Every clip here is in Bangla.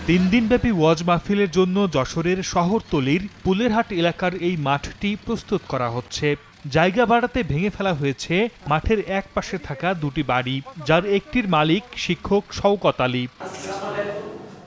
তিন দিনব্যাপী ওয়াজ মাহফিলের জন্য যশোরের শহরতলির পুলেরহাট এলাকার এই মাঠটি প্রস্তুত করা হচ্ছে। জায়গা বাড়াতে ভেঙে ফেলা হয়েছে মাঠের এক পাশে থাকা দুটি বাড়ি, যার একটির মালিক শিক্ষক শওকত আলী।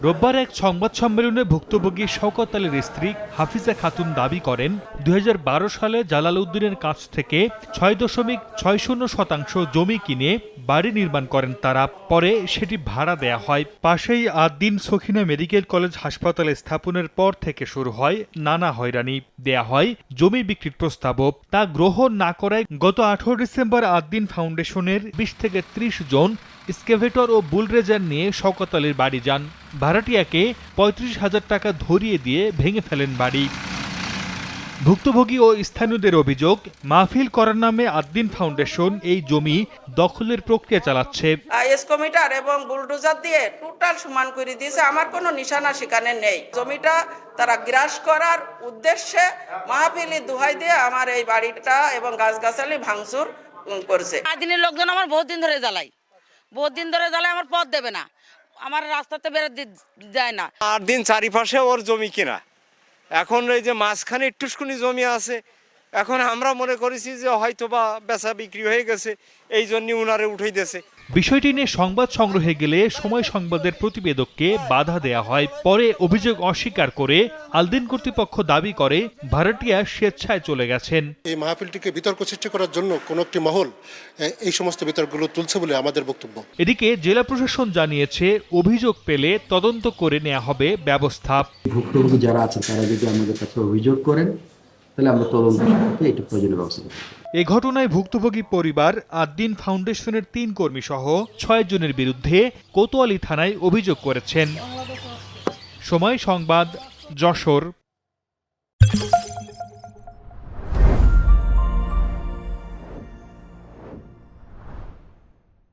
রোববার এক সংবাদ সম্মেলনে ভুক্তভোগী শওকত আলীর স্ত্রী হাফিজা খাতুন দাবি করেন, ২০১২ সালে জালাল উদ্দিনের কাছ থেকে ৬.৬০% জমি কিনে বাড়ি নির্মাণ করেন তারা। পরে সেটি ভাড়া দেয়া হয়। পাশেই আদ-দ্বীন সখিনা মেডিকেল কলেজ হাসপাতালে স্থাপনের পর থেকে শুরু হয় নানা হয়রানি। দেয়া হয় জমি বিক্রির প্রস্তাবও, তা গ্রহণ না করায় গত ১৮ ডিসেম্বর আদ-দ্বীন ফাউন্ডেশনের ২০ থেকে ৩০ জন এক্সকেভেটর ও বুলডোজার নিয়ে শওকত আলীর বাড়ি যান। ভাড়াটিয়াকে ৩৫,০০০ টাকা ধরিয়ে দিয়ে ভেঙে ফেলেন বাড়ি। ভুক্তভোগী ও স্থানীয়দের অভিযোগ, মাহফিল করার নামে আদ-দ্বীন ফাউন্ডেশন এই জমি দখলের প্রক্রিয়া চালাচ্ছে। এক্সকমিটার এবং বুলডোজার দিয়ে টোটাল সমান করে দিয়েছে। আমার কোনো নিশানা সেখানে নেই। জমিটা তারা গ্রাস করার উদ্দেশ্যে মাহফিলি দোহাই দিয়ে আমার এই বাড়িটা এবং গাছগাছালি ভাঙচুর করছে। আদিনের লোকজন আমার বহুত দিন ধরে জ্বালাই আমার পথ দেবে না, আমার রাস্তাতে বেরোতে যায় না। আদ-দ্বীন চারিপাশে ওর জমি কিনা, এখন এই যে মাঝখানে একটুখানি জমি আছে, এখন আমরা মনে করেছি যে হয়তো বা বেচা বিক্রি হয়ে গেছে, এই জন্য উনারে উঠাই দিয়েছে। বিষয়টি নিয়ে সংবাদ সংগ্রহে গেলে সময় সংবাদের প্রতিবেদককে বাধা দেয়া হয়। পরে অভিযোগ অস্বীকার করে আল-দ্বীন কর্তৃপক্ষ দাবি করে ভাড়াটিয়া স্বেচ্ছায় চলে গেছেন। এই মাহফিলটিকে বিতর্ক সৃষ্টি করার জন্য কোন একটি মহল এই সমস্ত বিতর্কগুলো তুলছে বলে আমাদের বক্তব্য। এদিকে জেলা প্রশাসন জানিয়েছে, অভিযোগ পেলে তদন্ত করে নেওয়া হবে ব্যবস্থা। ভুক্তভোগী যারা আছেন তারা যদি আমাদের কাছে অভিযোগ করেন, তাহলে আমরা তদন্ত করতে এটা প্রয়োজনীয় ব্যবস্থা করব। এ ঘটনায় ভুক্তভোগী পরিবার আদ-দ্বীন ফাউন্ডেশনের ৩ কর্মী সহ ৬ জনের বিরুদ্ধে কোতোয়ালি থানায় অভিযোগ করেছেন। সময় সংবাদ, যশোর।